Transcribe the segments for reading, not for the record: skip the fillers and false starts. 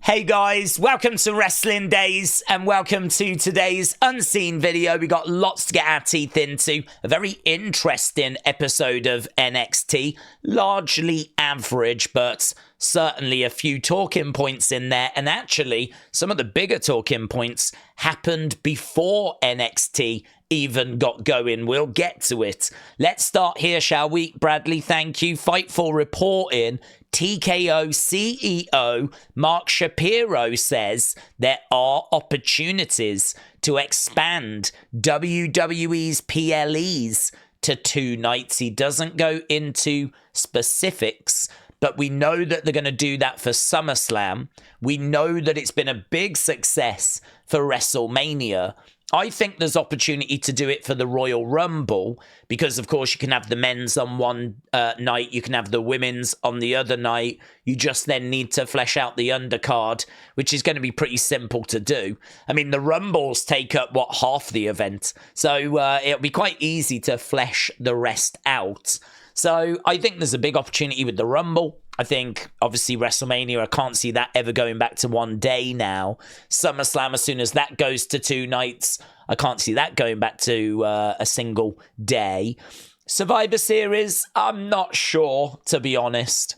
Hey guys, welcome to Wrestling Days and welcome to today's unseen video. We got lots to get our teeth into. A very interesting episode of NXT. Largely average, but certainly a few talking points in there. And actually, some of the bigger talking points happened before NXT even got going. We'll get to it. Let's start here, shall we? Bradley, thank you. Fightful reporting. TKO CEO Mark Shapiro says there are opportunities to expand WWE's PLEs to 2 nights. He doesn't go into specifics, but we know that they're going to do that for SummerSlam. We know that it's been a big success for WrestleMania. I think there's opportunity to do it for the Royal Rumble because, of course, you can have the men's on one night, you can have the women's on the other night. You just then need to flesh out the undercard, which is going to be pretty simple to do. I mean, the Rumbles take up, half the event? So it'll be quite easy to flesh the rest out. So I think there's a big opportunity with the Rumble. I think, obviously, WrestleMania, I can't see that ever going back to 1 day now. SummerSlam, as soon as that goes to 2 nights, I can't see that going back to a single day. Survivor Series, I'm not sure, to be honest.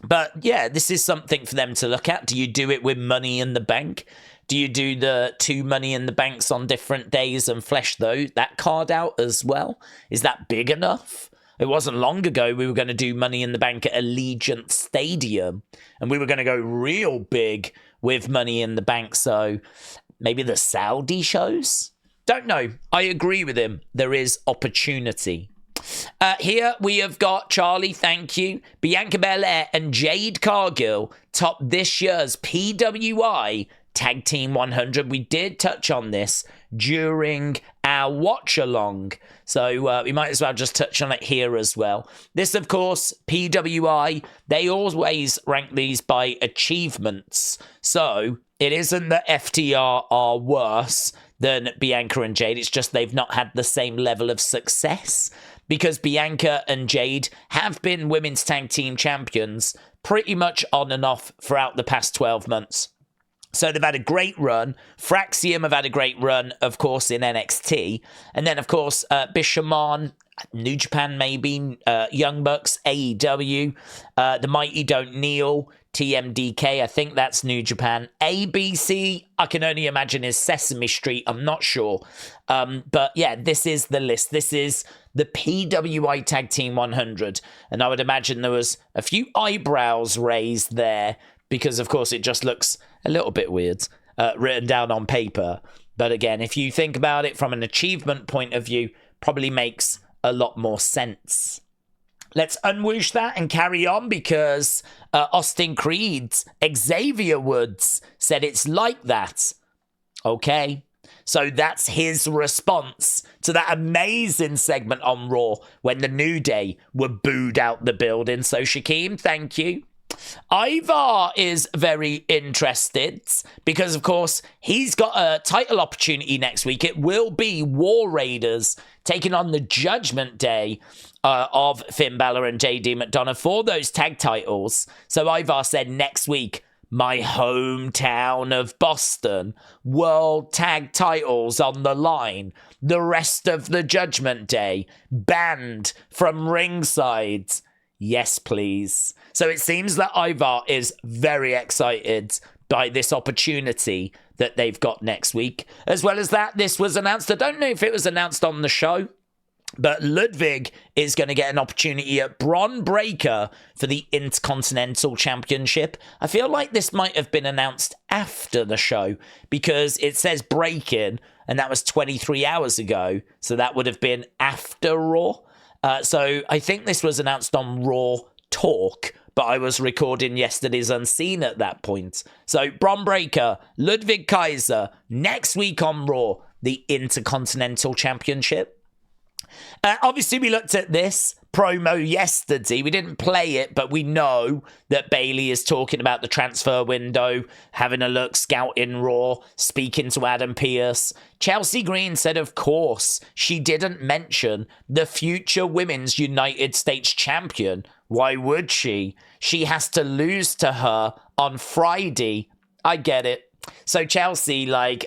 But, yeah, this is something for them to look at. Do you do it with Money in the Bank? Do you do the 2 Money in the Banks on different days and flesh that card out as well? Is that big enough? It wasn't long ago we were going to do Money in the Bank at Allegiant Stadium, and we were going to go real big with Money in the Bank, so maybe the Saudi shows? Don't know. I agree with him. There is opportunity. Here we have got Charlie, thank you. Bianca Belair and Jade Cargill top this year's PWI Tag Team 100. We did touch on this during our watch-along, so we might as well just touch on it here as well. This, of course, PWI, they always rank these by achievements, so it isn't that FTR are worse than Bianca and Jade, it's just they've not had the same level of success, because Bianca and Jade have been women's tag team champions pretty much on and off throughout the past 12 months. So they've had a great run. Fraxium have had a great run, of course, in NXT. And then, of course, Bishamon, New Japan maybe, Young Bucks, AEW, The Mighty Don't Kneel, TMDK, I think that's New Japan. ABC, I can only imagine is Sesame Street, I'm not sure. But yeah, this is the list. This is the PWI Tag Team 100. And I would imagine there was a few eyebrows raised there, because, of course, it just looks a little bit weird written down on paper. But again, if you think about it from an achievement point of view, probably makes a lot more sense. Let's unwhoosh that and carry on, because Austin Creed's Xavier Woods said it's like that. Okay. So that's his response to that amazing segment on Raw when the New Day were booed out the building. So Shaquem, thank you. Ivar is very interested because, of course, he's got a title opportunity next week. It will be War Raiders taking on the Judgment Day of Finn Balor and JD McDonough for those tag titles. So Ivar said next week, my hometown of Boston, world tag titles on the line, the rest of the Judgment Day, banned from ringside. Yes, please. So it seems that Ivar is very excited by this opportunity that they've got next week. As well as that, this was announced. I don't know if it was announced on the show, but Ludwig is going to get an opportunity at Bron Breakker for the Intercontinental Championship. I feel like this might have been announced after the show because it says break-in, and that was 23 hours ago. So that would have been after Raw. So I think this was announced on Raw Talk, but I was recording yesterday's Unseen at that point. So Bron Breakker, Ludwig Kaiser, next week on Raw, the Intercontinental Championship. Obviously, we looked at this promo yesterday. We didn't play it, but we know that Bayley is talking about the transfer window, having a look, scouting Raw, speaking to Adam Pearce. Chelsea Green said, of course, she didn't mention the future Women's United States champion. Why would she? She has to lose to her on Friday I get it. So Chelsea, like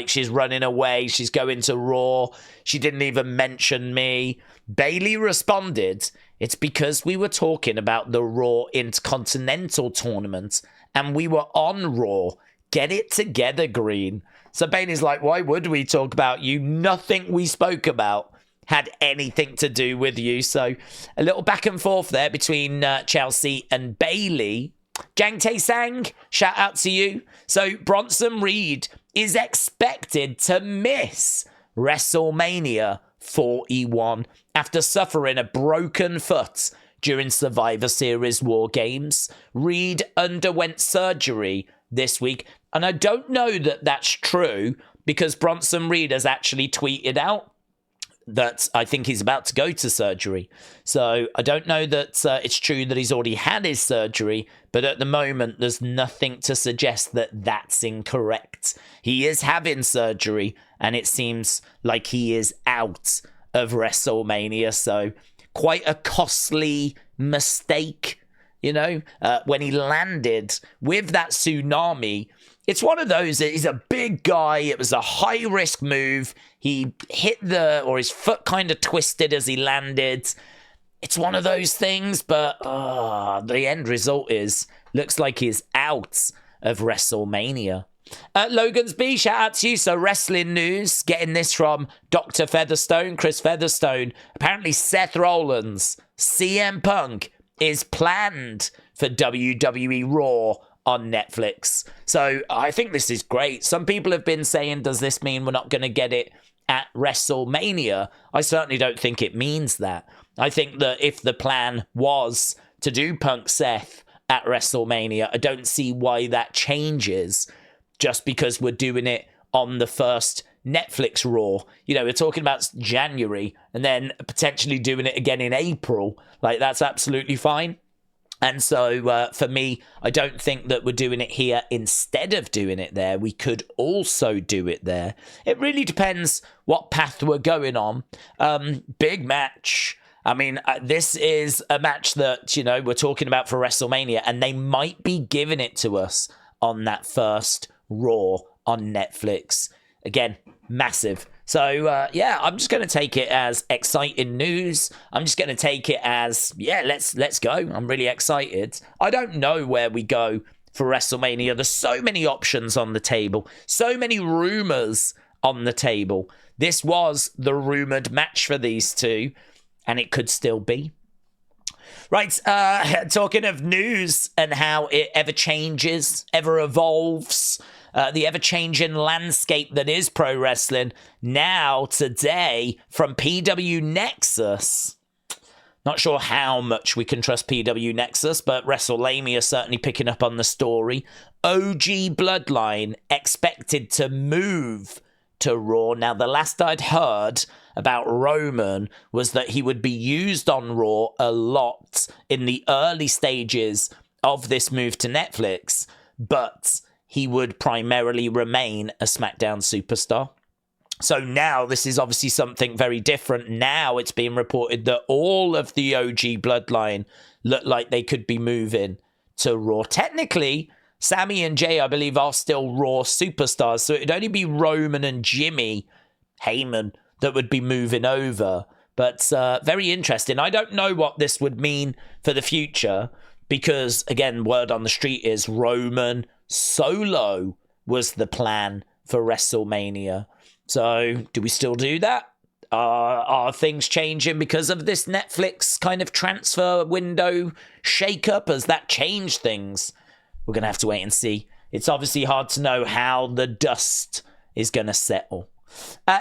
she's running away. She's going to Raw. She didn't even mention me. Bayley responded, it's because we were talking about the Raw Intercontinental Tournament and we were on Raw. Get it together, Green. So Bayley's like, why would we talk about you? Nothing we spoke about had anything to do with you. So a little back and forth there between Chelsea and Bayley. Jang Tae Sang, shout out to you. So Bronson Reed is expected to miss WrestleMania 41 after suffering a broken foot during Survivor Series War Games. Reed underwent surgery this week, and I don't know that that's true because Bronson Reed has actually tweeted out that I think he's about to go to surgery. So I don't know that it's true that he's already had his surgery, but at the moment, there's nothing to suggest that that's incorrect. He is having surgery, and it seems like he is out of WrestleMania. So quite a costly mistake, you know, when he landed with that tsunami. It's one of those, he's a big guy. It was a high-risk move. He hit his foot kind of twisted as he landed. It's one of those things, but the end result looks like he's out of WrestleMania. Logan's B, shout out to you. So wrestling news, getting this from Dr. Featherstone, Chris Featherstone. Apparently Seth Rollins, CM Punk, is planned for WWE RAW on Netflix. So I think this is great. Some people have been saying, does this mean we're not going to get it at WrestleMania? I certainly don't think it means that. I think that if the plan was to do Punk Seth at WrestleMania, I don't see why that changes just because we're doing it on the first Netflix Raw. You know, we're talking about January and then potentially doing it again in April. Like, that's absolutely fine. And so for me, I don't think that we're doing it here instead of doing it there. We could also do it there. It really depends what path we're going on. Big match. I mean, this is a match that, you know, we're talking about for WrestleMania, and they might be giving it to us on that first Raw on Netflix. Again, massive. So, yeah, I'm just going to take it as exciting news. I'm just going to take it as, yeah, let's go. I'm really excited. I don't know where we go for WrestleMania. There's so many options on the table. So many rumors on the table. This was the rumored match for these two, and it could still be. Right, talking of news and how it ever changes, ever evolves, the ever-changing landscape that is pro wrestling. Now, today, from PW Nexus. Not sure how much we can trust PW Nexus, but Wrestlemania certainly picking up on the story. OG Bloodline expected to move to Raw. Now, the last I'd heard about Roman was that he would be used on Raw a lot in the early stages of this move to Netflix, but he would primarily remain a SmackDown superstar. So now this is obviously something very different. Now it's being reported that all of the OG Bloodline look like they could be moving to Raw. Technically, Sami and Jay, I believe, are still Raw superstars. So it'd only be Roman and Jimmy Heyman that would be moving over. But very interesting. I don't know what this would mean for the future because, again, word on the street is Roman solo was the plan for WrestleMania. So do we still do that? Are things changing because of this Netflix kind of transfer window shake-up? Has that changed things? We're going to have to wait and see. It's obviously hard to know how the dust is going to settle.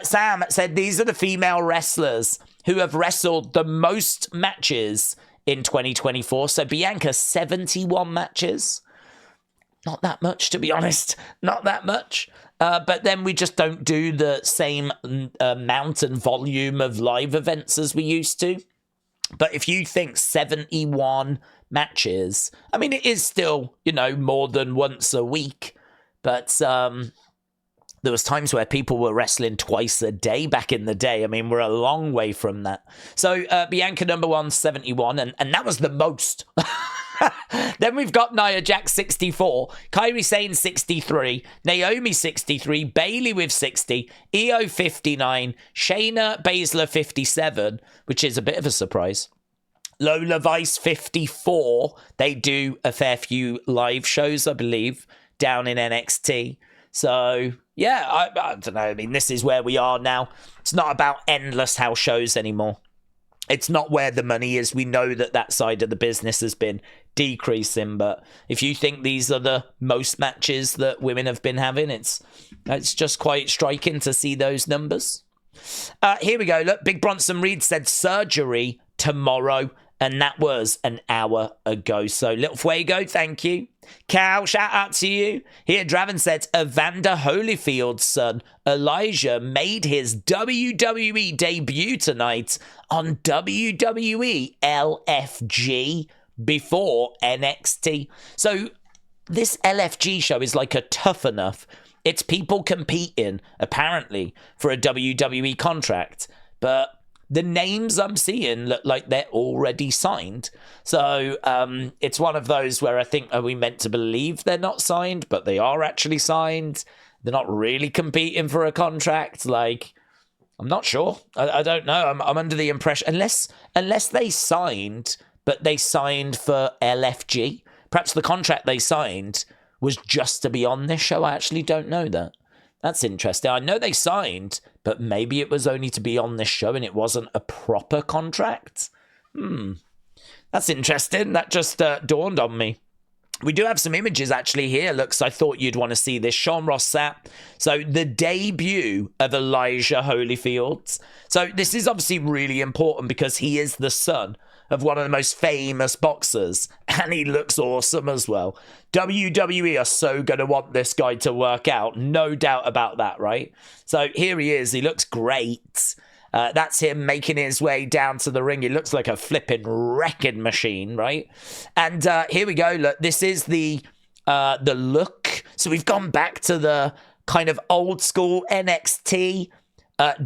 Sam said, these are the female wrestlers who have wrestled the most matches in 2024. So Bianca, 71 matches. Not that much, to be honest. Not that much. But then we just don't do the same amount and volume of live events as we used to. But if you think 71 matches, I mean, it is still, you know, more than once a week. But there was times where people were wrestling twice a day back in the day. I mean, we're a long way from that. So Bianca number 1, 71, and that was the most. Then we've got Nia Jax 64, Kairi Sane 63, Naomi 63, Bayley with 60, Io 59, Shayna Baszler 57, which is a bit of a surprise. Lola Vice 54. They do a fair few live shows, I believe, down in NXT. So, yeah, I don't know. I mean, this is where we are now. It's not about endless house shows anymore. It's not where the money is. We know that that side of the business has been decreasing. But if you think these are the most matches that women have been having, it's just quite striking to see those numbers. Here we go. Look, Big Bronson Reed said surgery tomorrow. And that was an hour ago. So, Little Fuego, thank you. Cal, shout out to you. Here, Draven said, Evander Holyfield's son, Elijah, made his WWE debut tonight on WWE LFG before NXT. So, this LFG show is like a Tough Enough. It's people competing, apparently, for a WWE contract. But the names I'm seeing look like they're already signed. So it's one of those where I think, are we meant to believe they're not signed, but they are actually signed? They're not really competing for a contract? Like, I'm not sure. I don't know. I'm under the impression, unless they signed, but they signed for LFG. Perhaps the contract they signed was just to be on this show. I actually don't know that. That's interesting. I know they signed, but maybe it was only to be on this show and it wasn't a proper contract. That's interesting. That just dawned on me. We do have some images actually here. Looks, I thought you'd want to see this. Sean Ross Sapp. So the debut of Elijah Holyfield. So this is obviously really important because he is the son of one of the most famous boxers, and he looks awesome as well. WWE are so going to want this guy to work out, no doubt about that, right? So here he is. He looks great. That's him making his way down to the ring. He looks like a flipping wrecking machine, right? And here we go. Look, this is the look. So we've gone back to the kind of old school NXT,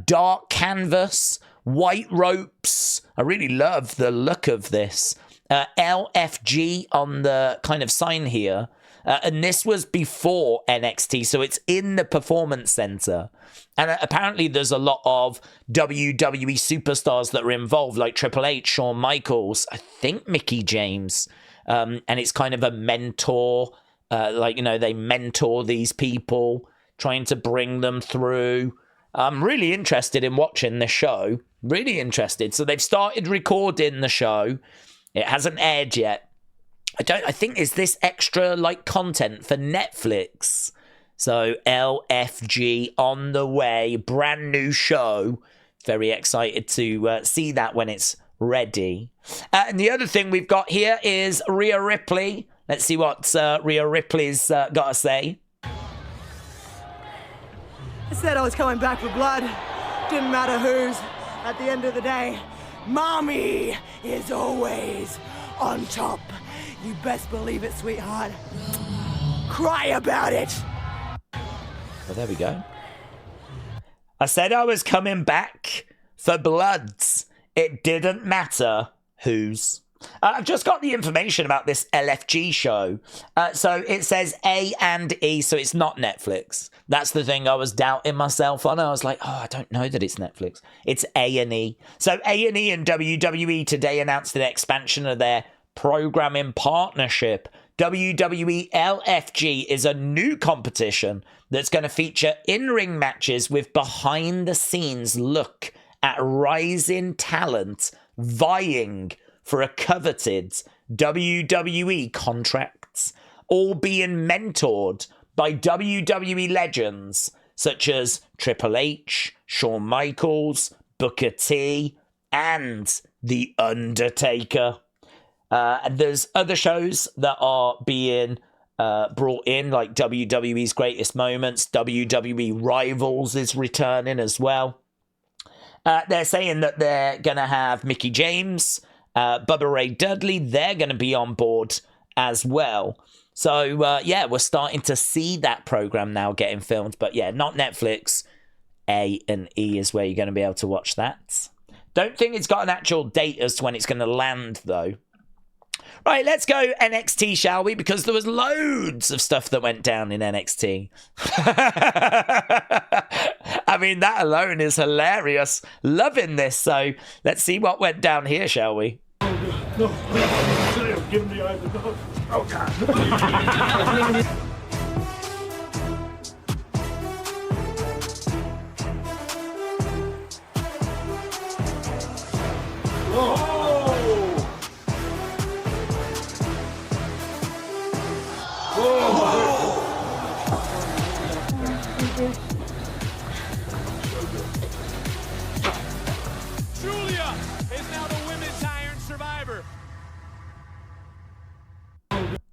dark canvas, white ropes. I really love the look of this. LFG on the kind of sign here. And this was before NXT, so it's in the Performance Center. And apparently there's a lot of WWE superstars that are involved, like Triple H, Shawn Michaels, I think Mickie James. And it's kind of a mentor, they mentor these people, trying to bring them through. I'm really interested in watching this show. Really interested. So they've started recording the show. It hasn't aired yet. I think, is this extra content for Netflix? So LFG on the way, brand new show. Very excited to see that when it's ready. And the other thing we've got here is Rhea Ripley. Let's see what Rhea Ripley's got to say. I said I was coming back for blood. Didn't matter whose. At the end of the day, mommy is always on top. You best believe it, sweetheart. Cry about it. Well, there we go. I said I was coming back for bloods. It didn't matter whose. I've just got the information about this LFG show. So it says A&E, so it's not Netflix. That's the thing I was doubting myself on. I was like, I don't know that it's Netflix. It's A&E. So A&E and WWE today announced an expansion of their programming partnership. WWE LFG is a new competition that's going to feature in-ring matches with behind-the-scenes look at rising talent vying for a coveted WWE contracts, all being mentored by WWE legends such as Triple H, Shawn Michaels, Booker T, and The Undertaker. And there's other shows that are being brought in, like WWE's Greatest Moments. WWE Rivals is returning as well. They're saying that they're going to have Mickie James, Bubba Ray Dudley. They're going to be on board as well. So, we're starting to see that program now getting filmed. But yeah, not Netflix. A&E is where you're going to be able to watch that. Don't think it's got an actual date as to when it's going to land, though. Right, let's go NXT, shall we? Because there was loads of stuff that went down in NXT. I mean, that alone is hilarious. Loving this. So let's see what went down here, shall we? No. Give me the eye. Oh, God. Julia is now the women's Iron Survivor.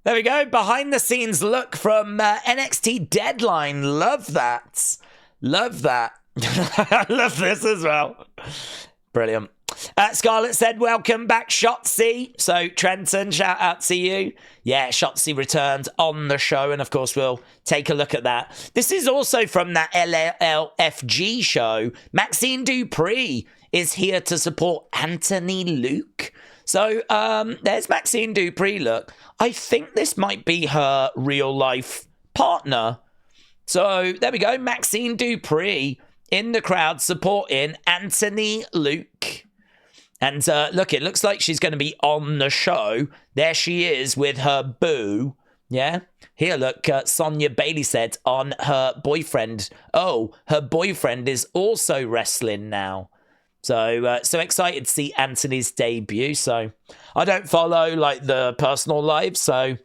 There we go. Behind the scenes look from NXT Deadline. Love that. Love that. I love this as well. Brilliant. Scarlett said, welcome back, Shotzi. So, Trenton, shout out to you. Yeah, Shotzi returned on the show, and of course, we'll take a look at that. This is also from that LFG show. Maxxine Dupri is here to support Anthony Luke. So, there's Maxxine Dupri, look. I think this might be her real-life partner. So, there we go. Maxxine Dupri in the crowd supporting Anthony Luke. And look, it looks like she's going to be on the show. There she is with her boo. Yeah. Here, look, Sonya Bailey said on her boyfriend. Oh, her boyfriend is also wrestling now. So, so excited to see Anthony's debut. So I don't follow like the personal lives. So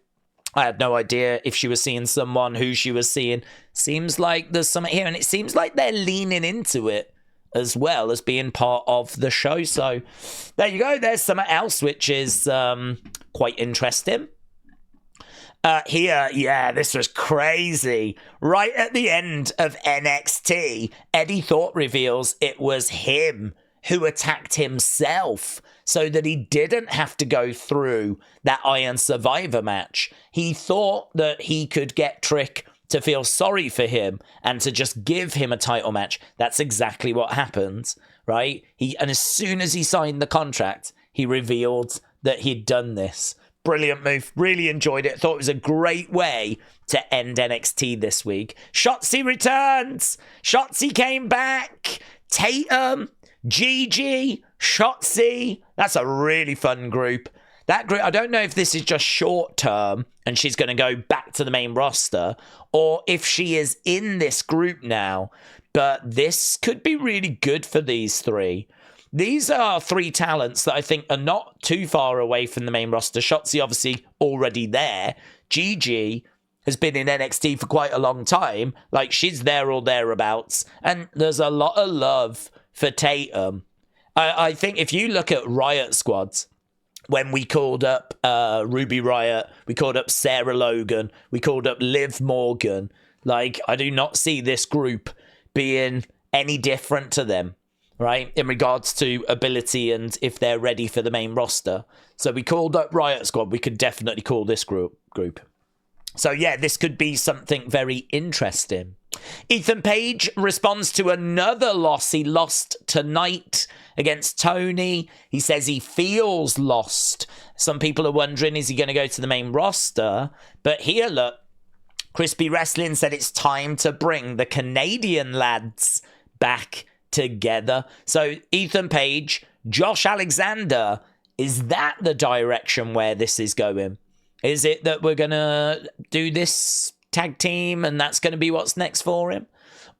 I had no idea if she was seeing someone, who she was seeing. Seems like there's something here, and it seems like they're leaning into it as well as being part of the show. So there you go. There's something else which is quite interesting. Here, yeah, this was crazy. Right at the end of NXT, Eddy Thorpe reveals it was him who attacked himself so that he didn't have to go through that Iron Survivor match. He thought that he could get Trick to feel sorry for him and to just give him a title match. That's exactly what happened, right? And as soon as he signed the contract, he revealed that he'd done this. Brilliant move. Really enjoyed it. Thought it was a great way to end NXT this week. Shotzi returns. Shotzi came back. Tatum, Gigi, Shotzi. That's a really fun group. That group, I don't know if this is just short term and she's going to go back to the main roster, or if she is in this group now. But this could be really good for these three. These are three talents that I think are not too far away from the main roster. Shotzi obviously already there. Gigi has been in NXT for quite a long time. Like, she's there or thereabouts. And there's a lot of love for Tatum. I think if you look at Riot Squads, when we called up Ruby Riot, we called up Sarah Logan, we called up Liv Morgan. Like, I do not see this group being any different to them, right? In regards to ability and if they're ready for the main roster. So we called up Riot Squad. We could definitely call this group. So yeah, this could be something very interesting. Ethan Page responds to another loss. He lost tonight against Tony. He says he feels lost. Some people are wondering, is he going to go to the main roster? But here, look, Crispy Wrestling said it's time to bring the Canadian lads back together. So Ethan Page, Josh Alexander, is that the direction where this is going? Is it that we're going to do this tag team and that's going to be what's next for him?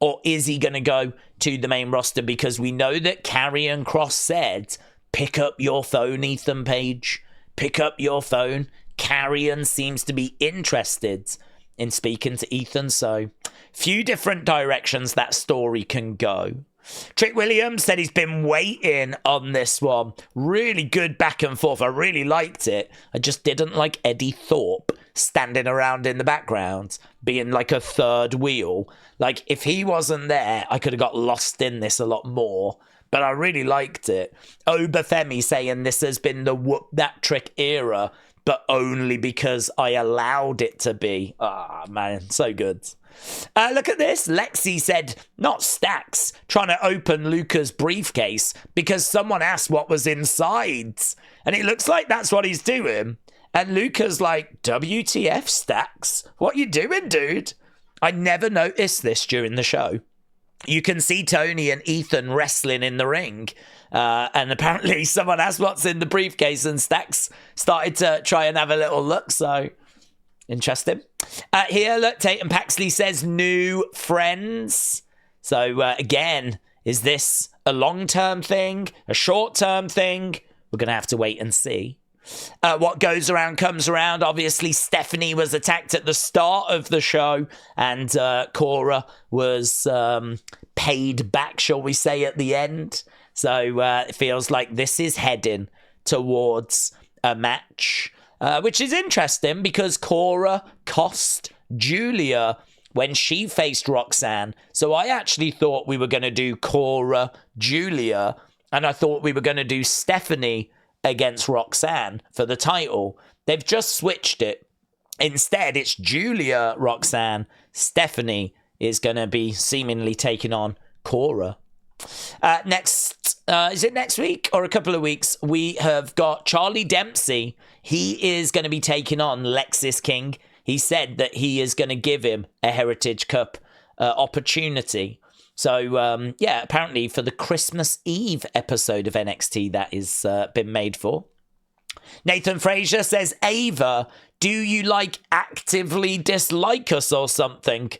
Or is he going to go to the main roster? Because we know that Karrion Kross said, pick up your phone, Ethan Page. Pick up your phone. Karrion seems to be interested in speaking to Ethan. So, few different directions that story can go. Trick Williams said he's been waiting on this one. Really good back and forth. I really liked it. I just didn't like Eddy Thorpe standing around in the background, being like a third wheel. Like, if he wasn't there, I could have got lost in this a lot more. But I really liked it. Oba Femi saying this has been the whoop that trick era. but only because I allowed it to be. Ah, man, so good. Look at this. Lexi said, not Stacks, trying to open Luca's briefcase because someone asked what was inside. And it looks like that's what he's doing. And Luca's like, WTF, Stacks? What you doing, dude? I never noticed this during the show. You can see Tony and Ethan wrestling in the ring. And apparently someone asked what's in the briefcase and Stacks started to try and have a little look. So, interesting. Here, look, Tatum Paxley says new friends. So, again, is this a long-term thing? A short-term thing? We're going to have to wait and see. What goes around comes around. Obviously, Stephanie was attacked at the start of the show, and Cora was paid back, shall we say, at the end. So it feels like this is heading towards a match, which is interesting because Cora cost Julia when she faced Roxanne. So I actually thought we were going to do Cora, Julia, and I thought we were going to do Stephanie against Roxanne for the title. They've just switched it. Instead, it's Julia, Roxanne. Stephanie is going to be seemingly taking on Cora. Next, is it next week or a couple of weeks? We have got Charlie Dempsey. He is going to be taking on Lexis King. He said that he is going to give him a Heritage Cup opportunity. So, yeah, apparently for the Christmas Eve episode of NXT, that is been made for. Nathan Frazier says, Ava, do you actively dislike us or something?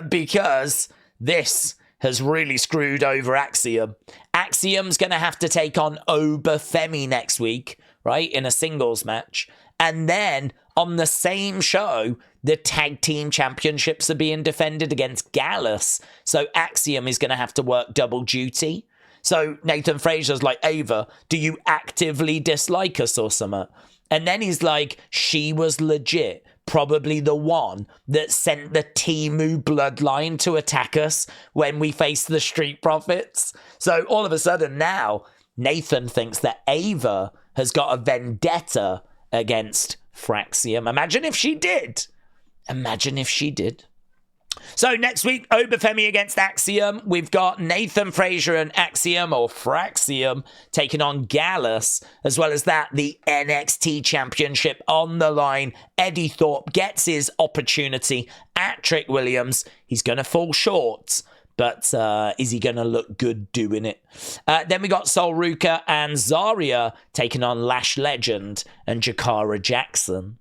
Because this has really screwed over Axiom. Axiom's going to have to take on Oba Femi next week, right, in a singles match. And then on the same show, the tag team championships are being defended against Gallus. So Axiom is going to have to work double duty. So Nathan Frazier's like, Ava, do you actively dislike us or something? And then he's like, she was legit. Probably the one that sent the Timu bloodline to attack us when we faced the Street Profits. So all of a sudden now, Nathan thinks that Ava has got a vendetta against Fraxium. Imagine if she did. Imagine if she did. So next week, Oba Femi against Axiom. We've got Nathan Frazier and Axiom, or Fraxium, taking on Gallus. As well as that, the NXT Championship on the line. Eddy Thorpe gets his opportunity at Trick Williams. He's going to fall short, but is he going to look good doing it? Then we got Sol Ruka and Zarya taking on Lash Legend and Jakara Jackson.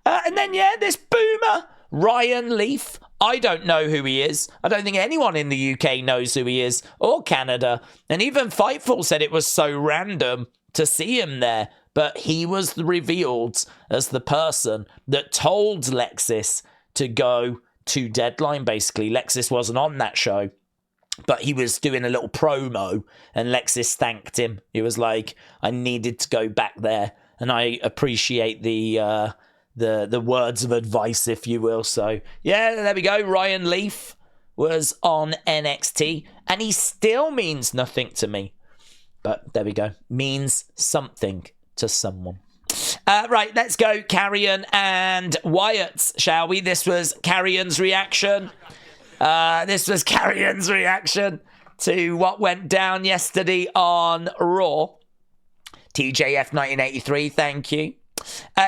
And then, yeah, this boomer, Ryan Leaf. I don't know who he is. I don't think anyone in the UK knows who he is, or Canada. And even Fightful said it was so random to see him there. But he was revealed as the person that told Lexis to go to Deadline, basically. Lexis wasn't on that show, but he was doing a little promo, and Lexis thanked him. He was like, I needed to go back there, and I appreciate the words of advice, if you will. So, yeah, there we go. Ryan Leaf was on NXT, and he still means nothing to me. But there we go. Means something to someone. Right, let's go Karrion and Wyatt, shall we? This was Karrion's reaction. This was Karrion's reaction to what went down yesterday on Raw. TJF 1983, thank you.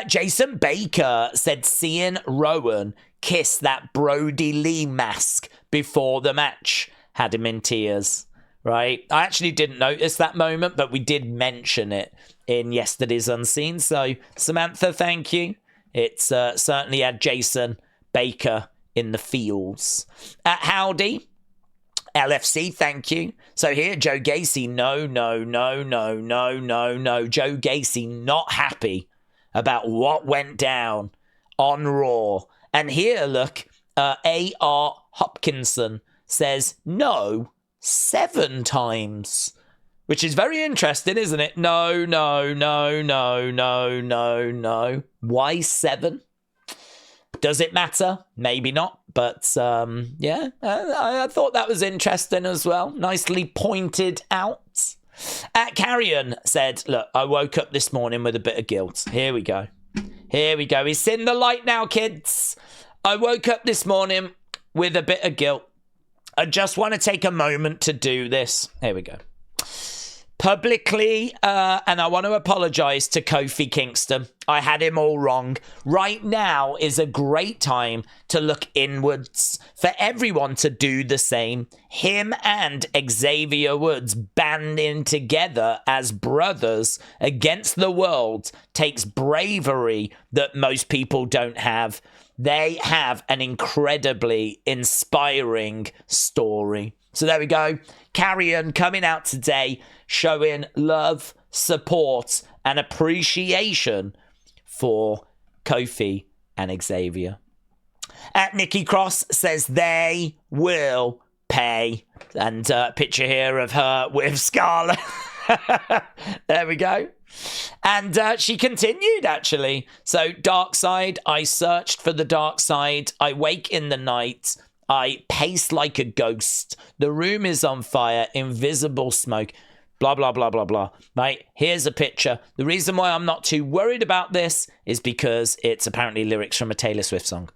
Jason Baker said seeing Rowan kiss that Brodie Lee mask before the match had him in tears, right? I actually didn't notice that moment, but we did mention it in yesterday's Unseen. So, Samantha, thank you. It's certainly had Jason Baker in the fields. Howdy. LFC, thank you. So here, Joe Gacy, no. Joe Gacy not happy about what went down on Raw. And here, look, A.R. Hopkinson says no 7 times. Which is very interesting, isn't it? No. Why 7? Does it matter? Maybe not. But, yeah, I thought that was interesting as well. Nicely pointed out. Karrion said, look, I woke up this morning with a bit of guilt. Here we go. Here we go. He's in the light now, kids. I woke up this morning with a bit of guilt. I just want to take a moment to do this. Here we go. Publicly, and I want to apologize to Kofi Kingston. I had him all wrong. Right now is a great time to look inwards, for everyone to do the same. Him and Xavier Woods banding together as brothers against the world takes bravery that most people don't have. They have an incredibly inspiring story. So there we go. Karrion coming out today, showing love, support, and appreciation for Kofi and Xavier. Nikki Cross says they will pay. And picture here of her with Scarlett. There we go. And she continued, actually. So, dark side, I searched for the dark side. I wake in the night. I pace like a ghost. The room is on fire. Invisible smoke. Blah, blah, blah, blah, blah. Right? Here's a picture. The reason why I'm not too worried about this is because it's apparently lyrics from a Taylor Swift song.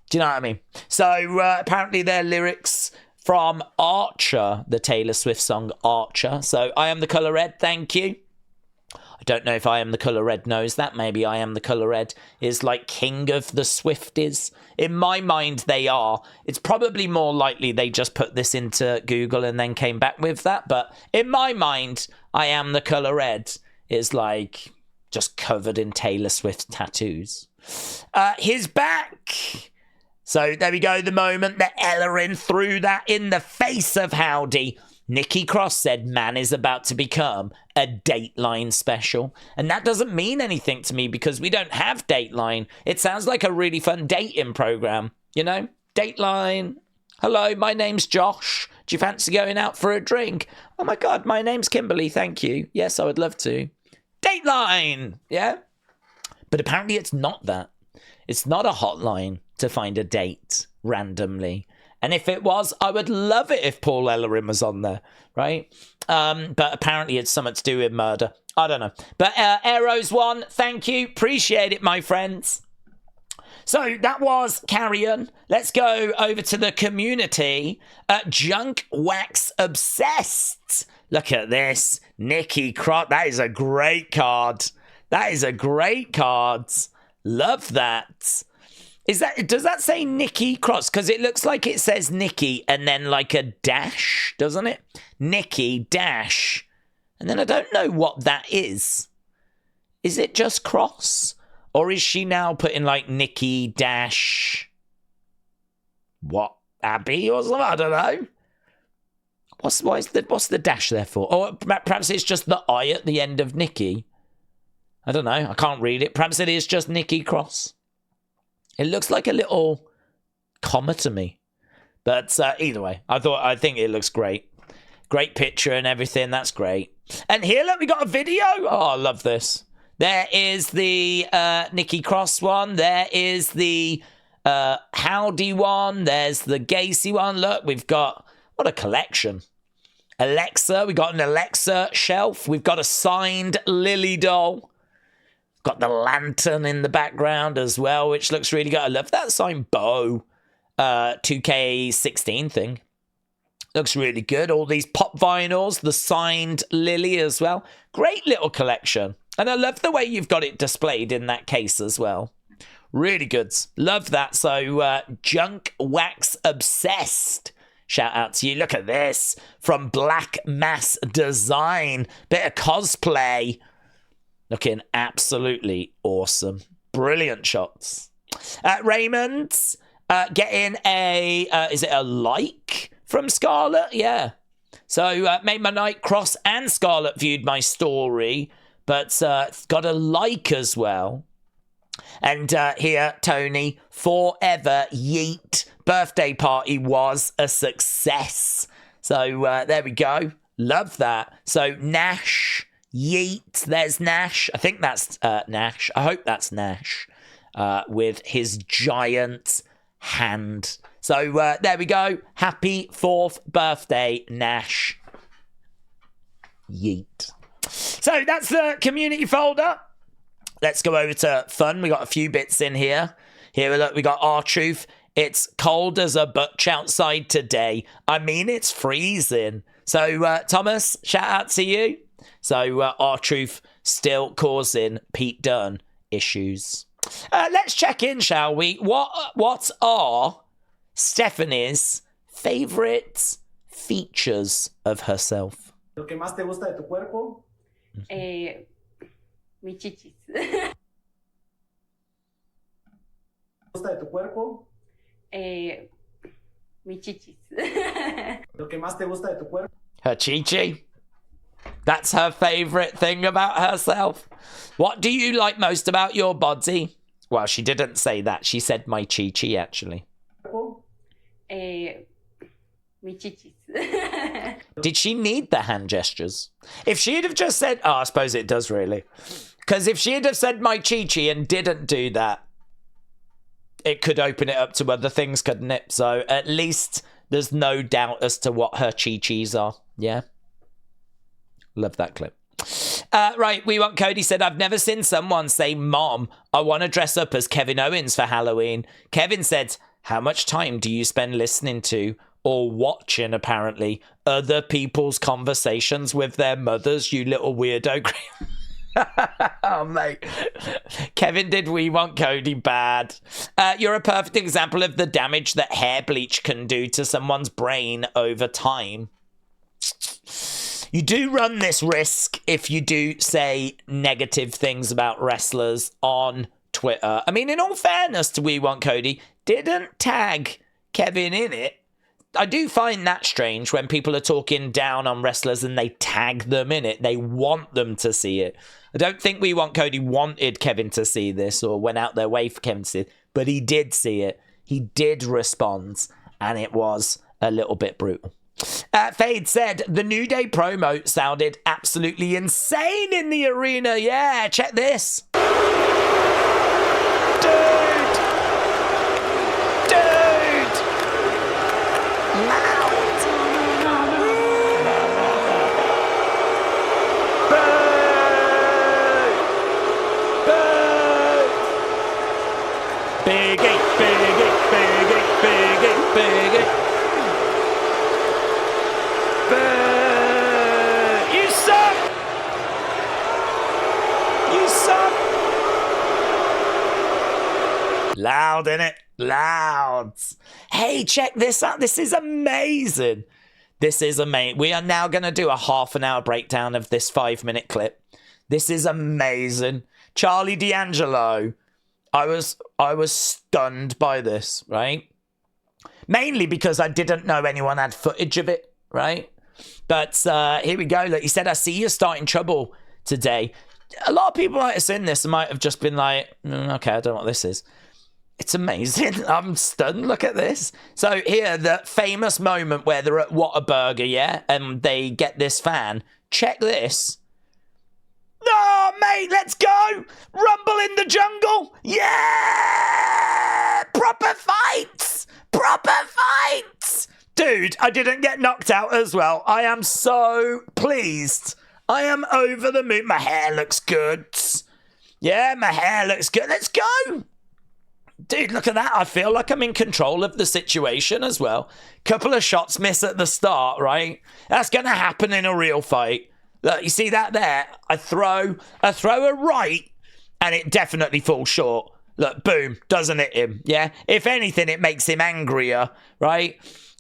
Do you know what I mean? So, apparently they're lyrics from Archer, the Taylor Swift song Archer. So, I Am the Colour Red. Thank you. I don't know if I Am the Colour Red knows that. Maybe I Am the Colour Red is like king of the Swifties. In my mind, they are. It's probably more likely they just put this into Google and then came back with that. But in my mind, I Am the Colour Red is like just covered in Taylor Swift tattoos. He's back. So there we go. The moment that Ellering threw that in the face of Howdy, Nikki Cross said, man is about to become a Dateline special. And that doesn't mean anything to me because we don't have Dateline. It sounds like a really fun dating program, you know? Dateline. Hello, my name's Josh. Do you fancy going out for a drink? Oh my God, my name's Kimberly, thank you. Yes, I would love to. Dateline, yeah? But apparently it's not that. It's not a hotline to find a date randomly. And if it was, I would love it if Paul Ellering was on there, right? But apparently it's something to do with murder. I don't know. But Arrows won. Thank you. Appreciate it, my friends. So that was Karrion. Let's go over to the community. Junk Wax Obsessed. Look at this. Nikki Cross. That is a great card. That is a great card. Love that. Does that say Nikki Cross? Because it looks like it says Nikki and then like a dash, doesn't it? Nikki dash. And then I don't know what that is. Is it just Cross? Or is she now putting like Nikki dash what? Abby or something? I don't know. What's the dash there for? Or perhaps it's just the I at the end of Nikki. I don't know. I can't read it. Perhaps it is just Nikki Cross. It looks like a little comma to me. But either way, I think it looks great. Great picture and everything. That's great. And here, look, we got a video. Oh, I love this. There is the Nikki Cross one. There is the Howdy one. There's the Gacy one. Look, we've got, what a collection. Alexa. We got an Alexa shelf. We've got a signed Lily doll. Got the lantern in the background as well, which looks really good. I love that signed Bo 2K16 thing. Looks really good. All these pop vinyls, the signed Lily as well. Great little collection. And I love the way you've got it displayed in that case as well. Really good. Love that. So Junk Wax Obsessed. Shout out to you. Look at this. From Black Mass Design. Bit of cosplay. Looking absolutely awesome. Brilliant shots. Raymond getting a, is it a like from Scarlett? Yeah. So made my night. Cross and Scarlett viewed my story, but got a like as well. And here, Tony, forever yeet. Birthday party was a success. So there we go. Love that. So Nash. Yeet, there's Nash. I think that's Nash. I hope that's Nash with his giant hand. So there we go. Happy 4th birthday, Nash. Yeet. So that's the community folder. let's go over to fun. We got a few bits in here. Here, look, we got R-Truth. It's cold as a butch outside today. I mean, it's freezing. So, Thomas, shout out to you. So, R-Truth still causing Pete Dunne issues. Let's check in, shall we? What are Stephanie's favourite features of herself? Lo que más te gusta de tu cuerpo? Mi chichis. ¿Gusta de tu cuerpo? Mi chichis. Lo que más te gusta de tu cuerpo? Her chi-chi. That's her favourite thing about herself. What do you like most about your body? Well, she didn't say that. She said my chi-chi, actually. Mi chichis. Did she need the hand gestures? If she'd have just said... Oh, I suppose it does, really. Because if she'd have said my chi-chi and didn't do that, it could open it up to other things, couldn't it? So at least there's no doubt as to what her chi-chis are. Yeah? Love that clip. Right, We Want Cody said, I've never seen someone say, Mom, I want to dress up as Kevin Owens for Halloween. Kevin said, how much time do you spend listening to or watching, apparently, other people's conversations with their mothers, you little weirdo? Oh, mate. Kevin did We Want Cody bad. You're a perfect example of the damage that hair bleach can do to someone's brain over time. You do run this risk if you do say negative things about wrestlers on Twitter. I mean, in all fairness to We Want Cody, didn't tag Kevin in it. I do find that strange when people are talking down on wrestlers and they tag them in it. They want them to see it. I don't think We Want Cody wanted Kevin to see this or went out their way for Kevin to see it, but he did see it. He did respond, and it was a little bit brutal. Fade said, the New Day promo sounded absolutely insane in the arena. Yeah, check this. Big eight, big eight, big eight, big eight, big eight. You suck! You suck! Loud, innit? Loud. Hey, check this out. This is amazing. This is amazing. We are now going to do a half-an-hour breakdown of this 5-minute clip. This is amazing. Charlie D'Angelo. I was stunned by this, right? Mainly because I didn't know anyone had footage of it, right? But here we go. Look, he said, I see you're starting trouble today. A lot of people might have seen this and might have just been like, okay, I don't know what this is. It's amazing. I'm stunned. Look at this. So here, the famous moment where they're at Whataburger, yeah? And they get this fan. Check this. Oh, mate, let's go! Rumble in the jungle! Yeah! Proper fights! Proper fights! Dude, I didn't get knocked out as well. I am so pleased. I am over the moon. My hair looks good. Yeah, my hair looks good. Let's go! Dude, look at that. I feel like I'm in control of the situation as well. Couple of shots miss at the start, right? That's going to happen in a real fight. Look, you see that there? I throw a right, and it definitely falls short. Look, boom, doesn't hit him, yeah? If anything, it makes him angrier, right?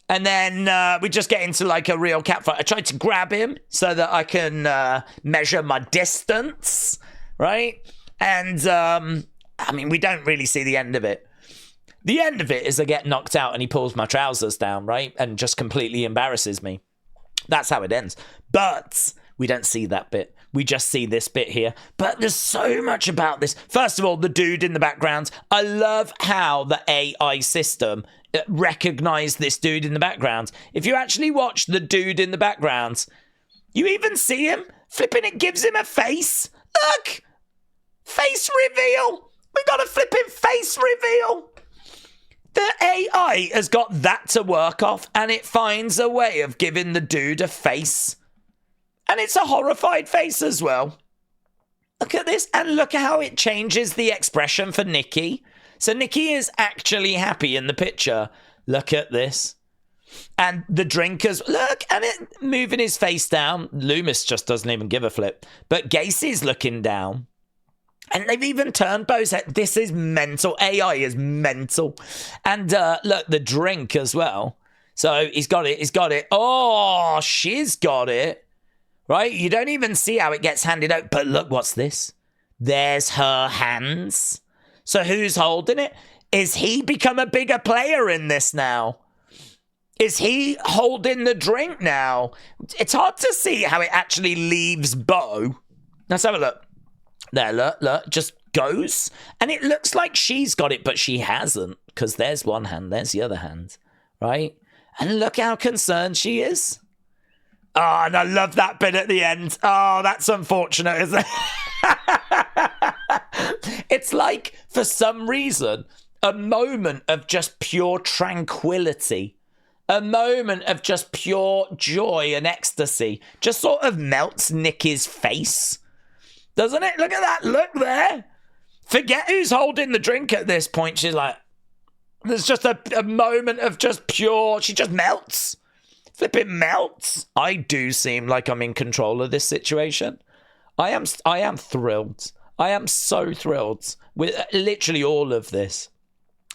And then we just get into like a real catfight. I tried to grab him so that I can measure my distance, right? And, I mean, we don't really see the end of it. The end of it is I get knocked out and he pulls my trousers down, right? And just completely embarrasses me. That's how it ends. But we don't see that bit. We just see this bit here. But there's so much about this. First of all, the dude in the background. I love how the AI system recognized this dude in the background. If you actually watch the dude in the background, you even see him flipping. It gives him a face. Look! Face reveal. We got a flipping face reveal. The AI has got that to work off, and it finds a way of giving the dude a face. And it's a horrified face as well. Look at this, and look how it changes the expression for Nikki. So Nikki is actually happy in the picture. Look at this. And the drinkers, look, and it moving his face down. Loomis just doesn't even give a flip. But Gacy's looking down. And they've even turned Bo's head. This is mental. AI is mental. And look, the drink as well. So he's got it. Oh, she's got it. Right? You don't even see how it gets handed out. But look, what's this? There's her hands. So who's holding it? Is he become a bigger player in this now? Is he holding the drink now? It's hard to see how it actually leaves Bo. Let's have a look. There, look, just goes. And it looks like she's got it, but she hasn't. Because there's one hand, there's the other hand. Right? And look how concerned she is. Oh, and I love that bit at the end. Oh, that's unfortunate, isn't it? It's like, for some reason, a moment of just pure tranquility. A moment of just pure joy and ecstasy just sort of melts Nikki's face. Doesn't it? Look at that. Look there. Forget who's holding the drink at this point. She's like, there's just a moment of just pure, she just melts. Flipping melts. I do seem like I'm in control of this situation. I am thrilled. I am so thrilled with literally all of this.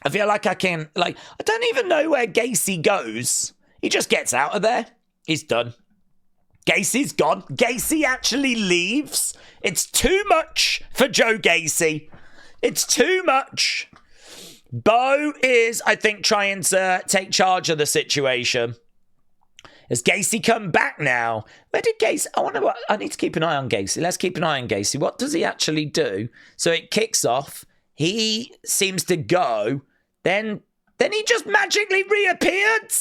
I feel like I don't even know where Gacy goes. He just gets out of there. He's done. Gacy's gone. Gacy actually leaves. It's too much for Joe Gacy. It's too much. Bo is, I think, trying to take charge of the situation. Has Gacy come back now? Where did Gacy... I need to keep an eye on Gacy. Let's keep an eye on Gacy. What does he actually do? So it kicks off. He seems to go... Then he just magically reappeared.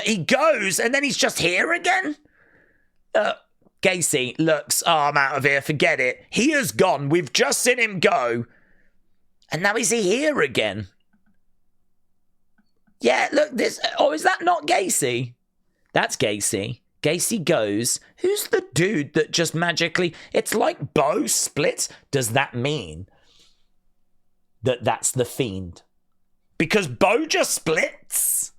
He goes, and then he's just here again. Gacy looks, I'm out of here, forget it. He has gone. We've just seen him go. And now is he here again? Yeah, look, this... Oh, is that not Gacy? That's Gacy. Gacy goes. Who's the dude that just magically... It's like Bo splits. Does that mean that that's the Fiend? Because Bo just splits.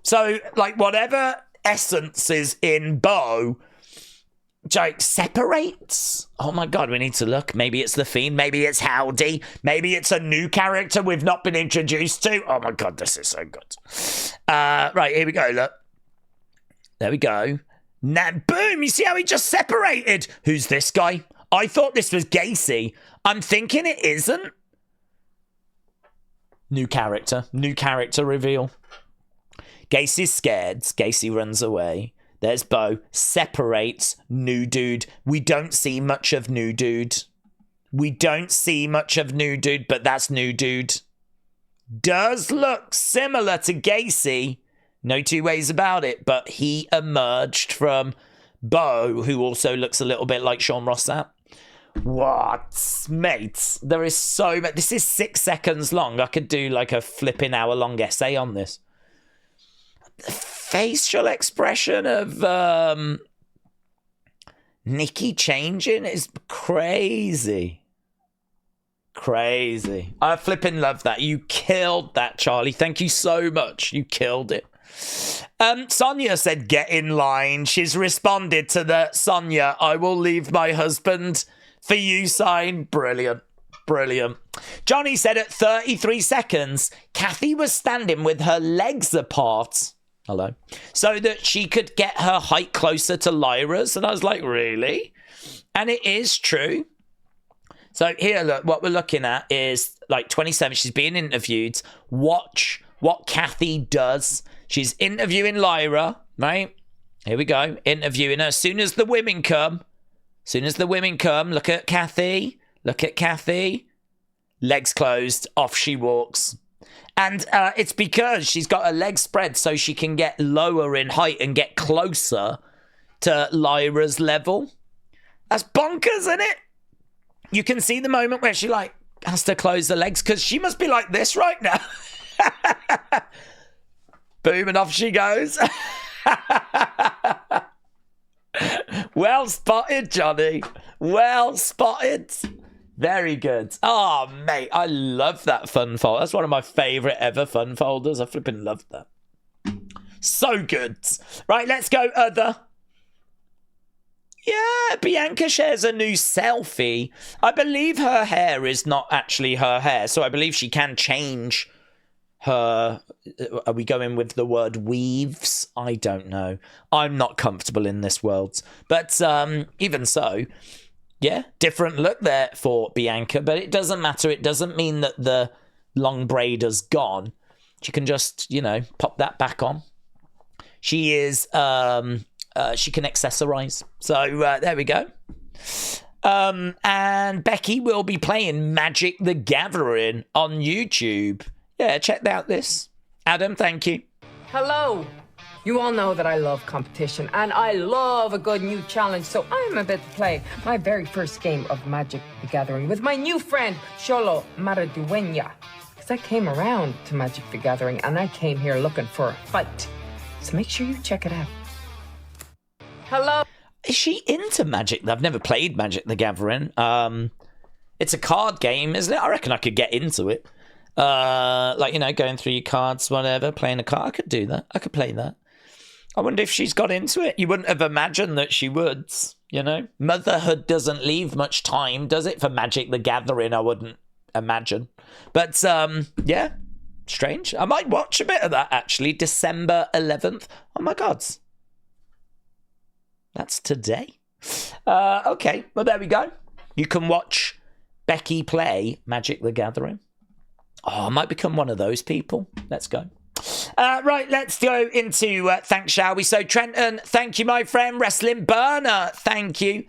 So, like, whatever essence is in Bo, like, separates. Oh my God, we need to look. Maybe it's the Fiend. Maybe it's Howdy. Maybe it's a new character we've not been introduced to. Oh my God, this is so good. Right, here we go, look. There we go. Now, boom, you see how he just separated? Who's this guy? I thought this was Gacy. I'm thinking it isn't. New character reveal. Gacy's scared. Gacy runs away. There's Bo. Separates. New dude. We don't see much of new dude. But that's new dude. Does look similar to Gacy. No two ways about it. But he emerged from Bo, who also looks a little bit like Sean Rossap. What? Mate, there is so much. This is 6 seconds long. I could do like a flipping hour-long essay on this. The facial expression of Nikki changing is crazy. Crazy. I flipping love that. You killed that, Charlie. Thank you so much. You killed it. Sonia said, get in line. She's responded to the Sonia, I will leave my husband for you sign. Brilliant. Johnny said at 33 seconds, Cathy was standing with her legs apart. Hello. So that she could get her height closer to Lyra's. And I was like, really? And it is true. So here, look, what we're looking at is like 27. She's being interviewed. Watch what Cathy does. She's interviewing Lyra, right? Here we go. Interviewing her. As soon as the women come, look at Cathy. Legs closed, off she walks. And it's because she's got her legs spread so she can get lower in height and get closer to Lyra's level. That's bonkers, isn't it? You can see the moment where she like has to close the legs because she must be like this right now. Boom, and off she goes. Well spotted, Johnny. Well spotted. Very good. Oh, mate, I love that fun folder. That's one of my favourite ever fun folders. I flipping love that. So good. Right, let's go other. Yeah, Bianca shares a new selfie. I believe her hair is not actually her hair, so I believe she can change her. Are we going with the word weaves? I don't know. I'm not comfortable in this world. But even so, yeah, different look there for Bianca, but it doesn't matter. It doesn't mean that the long braid has gone. She can just, you know, pop that back on. She is... she can accessorize. So there we go. And Becky will be playing Magic the Gathering on YouTube. Yeah, check out this. Adam, thank you. Hello. You all know that I love competition and I love a good new challenge, so I'm about to play my very first game of Magic the Gathering with my new friend, Xolo Maradueña. Because I came around to Magic the Gathering and I came here looking for a fight. So make sure you check it out. Hello. Is she into Magic? I've never played Magic the Gathering. It's a card game, isn't it? I reckon I could get into it. Like, you know, going through your cards, whatever, playing a card. I could do that. I could play that. I wonder if she's got into it. You wouldn't have imagined that she would, you know? Motherhood doesn't leave much time, does it, for Magic the Gathering? I wouldn't imagine. But, yeah, strange. I might watch a bit of that, actually. December 11th. Oh, my God. That's today. Okay, well, there we go. You can watch Becky play Magic the Gathering. Oh, I might become one of those people. Let's go. Right, let's go into thanks, shall we? So, Trenton, thank you, my friend. Wrestling Burner, thank you.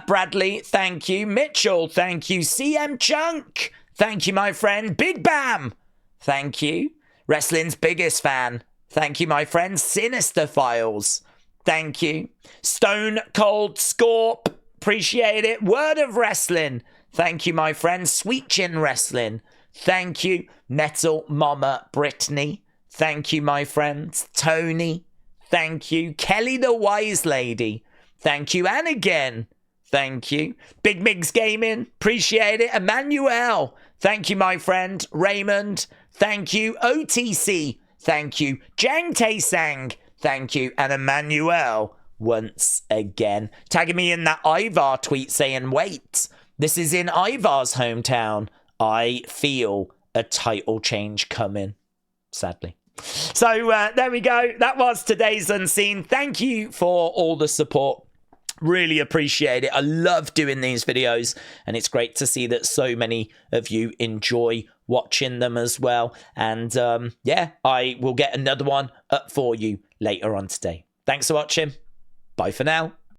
Bradley, thank you. Mitchell, thank you. CM Chunk, thank you, my friend. Big Bam, thank you. Wrestling's biggest fan, thank you, my friend. Sinister Files, thank you. Stone Cold Scorp, appreciate it. Word of Wrestling, thank you, my friend. Sweet Chin Wrestling, thank you. Metal Mama Brittany, thank you, my friends. Tony, thank you. Kelly the Wise Lady, thank you. And again, thank you. Big Migs Gaming, appreciate it. Emmanuel, thank you, my friend. Raymond, thank you. OTC, thank you. Jang Tae-sang, thank you. And Emmanuel, once again, tagging me in that Ivar tweet saying, wait, this is in Ivar's hometown. I feel a title change coming, sadly. So there we go. That was today's Unseen. Thank you for all the support. Really appreciate it. I love doing these videos, and it's great to see that so many of you enjoy watching them as well. And yeah, I will get another one up for you later on today. Thanks for watching. Bye for now.